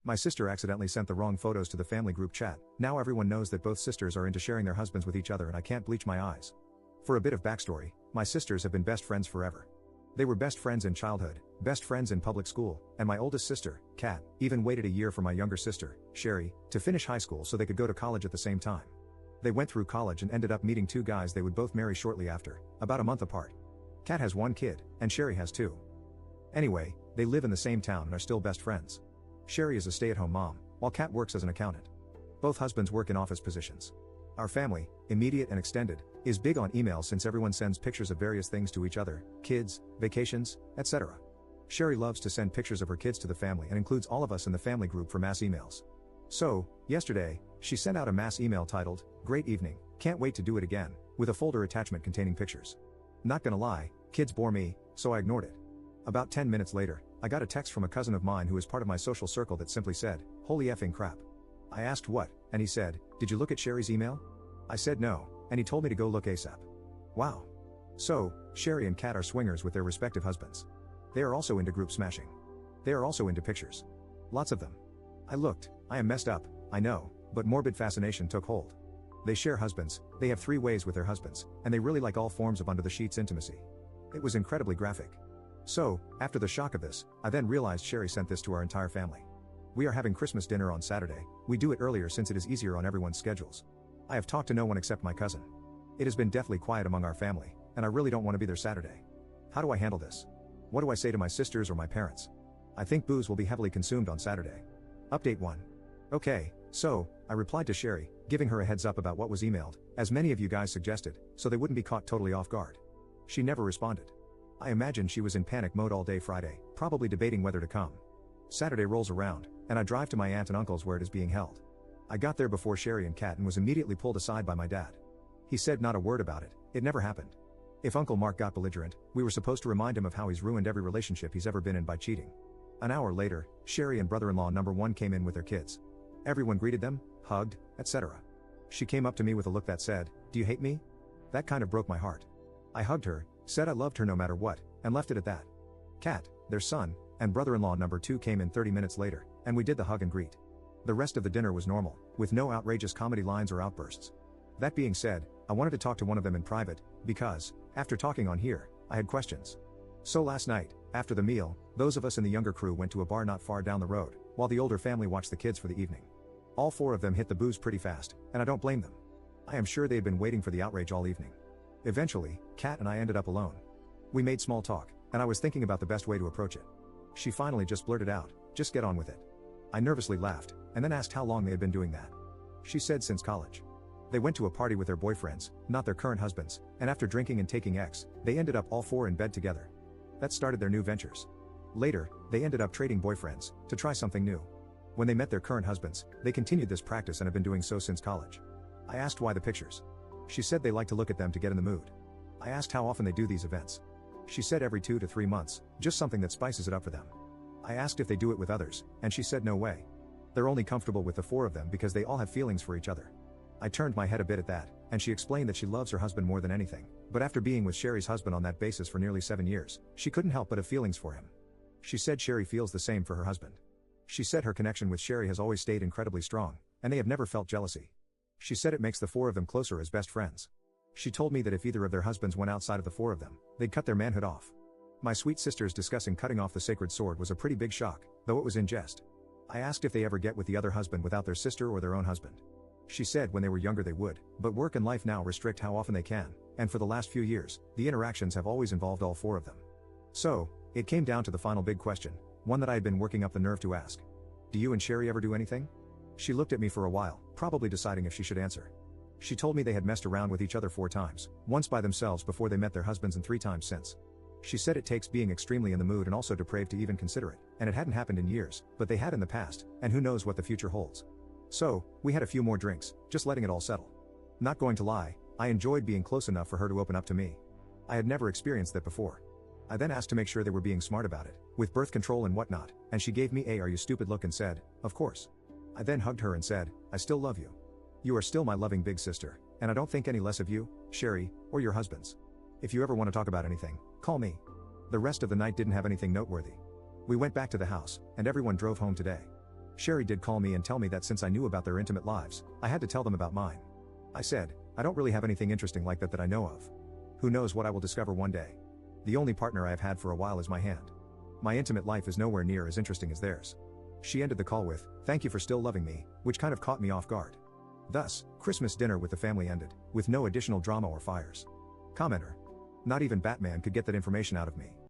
My sister accidentally sent the wrong photos to the family group chat. Now everyone knows that both sisters are into sharing their husbands with each other and I can't bleach my eyes. For a bit of backstory, my sisters have been best friends forever. They were best friends in childhood, best friends in public school, and my oldest sister, Kat, even waited a year for my younger sister, Sherry, to finish high school so they could go to college at the same time. They went through college and ended up meeting two guys they would both marry shortly after, about a month apart. Kat has one kid, and Sherry has two. Anyway, they live in the same town and are still best friends. Sherry is a stay-at-home mom, while Kat works as an accountant. Both husbands work in office positions. Our family, immediate and extended, is big on email since everyone sends pictures of various things to each other, kids, vacations, etc. Sherry loves to send pictures of her kids to the family and includes all of us in the family group for mass emails. So, yesterday, she sent out a mass email titled, "Great evening, can't wait to do it again," with a folder attachment containing pictures. Not gonna lie, kids bore me, so I ignored it. About 10 minutes later, I got a text from a cousin of mine who is part of my social circle that simply said, "Holy effing crap." I asked what, and he said, "Did you look at Sherry's email?" I said no, and he told me to go look ASAP. Wow. So, Sherry and Kat are swingers with their respective husbands. They are also into group smashing. They are also into pictures. Lots of them. I looked, I am messed up, I know, but morbid fascination took hold. They share husbands, they have 3 ways with their husbands, and they really like all forms of under the sheets intimacy. It was incredibly graphic. So, after the shock of this, I then realized Sherry sent this to our entire family. We are having Christmas dinner on Saturday. We do it earlier since it is easier on everyone's schedules. I have talked to no one except my cousin. It has been deathly quiet among our family, and I really don't want to be there Saturday. How do I handle this? What do I say to my sisters or my parents? I think booze will be heavily consumed on Saturday. Update 1. Okay, so, I replied to Sherry, giving her a heads up about what was emailed, as many of you guys suggested, so they wouldn't be caught totally off guard. She never responded. I imagine she was in panic mode all day Friday, probably debating whether to come. Saturday rolls around, and I drive to my aunt and uncle's where it is being held. I got there before Sherry and Kat and was immediately pulled aside by my dad. He said not a word about it never happened. If Uncle Mark got belligerent, we were supposed to remind him of how he's ruined every relationship he's ever been in by cheating. An hour later, Sherry and brother-in-law number 1 came in with their kids. Everyone greeted them, hugged, etc. She came up to me with a look that said, "Do you hate me?" That kind of broke my heart. I hugged her, said I loved her no matter what, and left it at that. Kat, their son, and brother-in-law number 2 came in 30 minutes later, and we did the hug and greet. The rest of the dinner was normal, with no outrageous comedy lines or outbursts. That being said, I wanted to talk to one of them in private, because, after talking on here, I had questions. So last night, after the meal, those of us in the younger crew went to a bar not far down the road, while the older family watched the kids for the evening. All 4 of them hit the booze pretty fast, and I don't blame them. I am sure they had been waiting for the outrage all evening. Eventually, Kat and I ended up alone. We made small talk, and I was thinking about the best way to approach it. She finally just blurted out, "Just get on with it." I nervously laughed, and then asked how long they had been doing that. She said since college. They went to a party with their boyfriends, not their current husbands, and after drinking and taking X, they ended up all 4 in bed together. That started their new ventures. Later, they ended up trading boyfriends, to try something new. When they met their current husbands, they continued this practice and have been doing so since college. I asked why the pictures. She said they like to look at them to get in the mood. I asked how often they do these events. She said every 2 to 3 months, just something that spices it up for them. I asked if they do it with others, and she said no way. They're only comfortable with the 4 of them because they all have feelings for each other. I turned my head a bit at that, and she explained that she loves her husband more than anything, but after being with Sherry's husband on that basis for nearly 7 years, she couldn't help but have feelings for him. She said Sherry feels the same for her husband. She said her connection with Sherry has always stayed incredibly strong, and they have never felt jealousy. She said it makes the 4 of them closer as best friends. She told me that if either of their husbands went outside of the 4 of them, they'd cut their manhood off. My sweet sisters discussing cutting off the sacred sword was a pretty big shock, though it was in jest. I asked if they ever get with the other husband without their sister or their own husband. She said when they were younger they would, but work and life now restrict how often they can, and for the last few years, the interactions have always involved all 4 of them. So, it came down to the final big question, one that I had been working up the nerve to ask. Do you and Sherry ever do anything? She looked at me for a while, probably deciding if she should answer. She told me they had messed around with each other 4 times, once by themselves before they met their husbands and 3 times since. She said it takes being extremely in the mood and also depraved to even consider it, and it hadn't happened in years, but they had in the past, and who knows what the future holds. So, we had a few more drinks, just letting it all settle. Not going to lie, I enjoyed being close enough for her to open up to me. I had never experienced that before. I then asked to make sure they were being smart about it, with birth control and whatnot, and she gave me a "are you stupid" look and said, "Of course." I then hugged her and said, "I still love you. You are still my loving big sister, and I don't think any less of you, Sherry, or your husbands. If you ever want to talk about anything, call me." The rest of the night didn't have anything noteworthy. We went back to the house, and everyone drove home today. Sherry did call me and tell me that since I knew about their intimate lives, I had to tell them about mine. I said, I don't really have anything interesting like that I know of. Who knows what I will discover one day. The only partner I have had for a while is my hand. My intimate life is nowhere near as interesting as theirs. She ended the call with, thank you for still loving me, which kind of caught me off guard. Thus, Christmas dinner with the family ended, with no additional drama or fires. Commenter. Not even Batman could get that information out of me.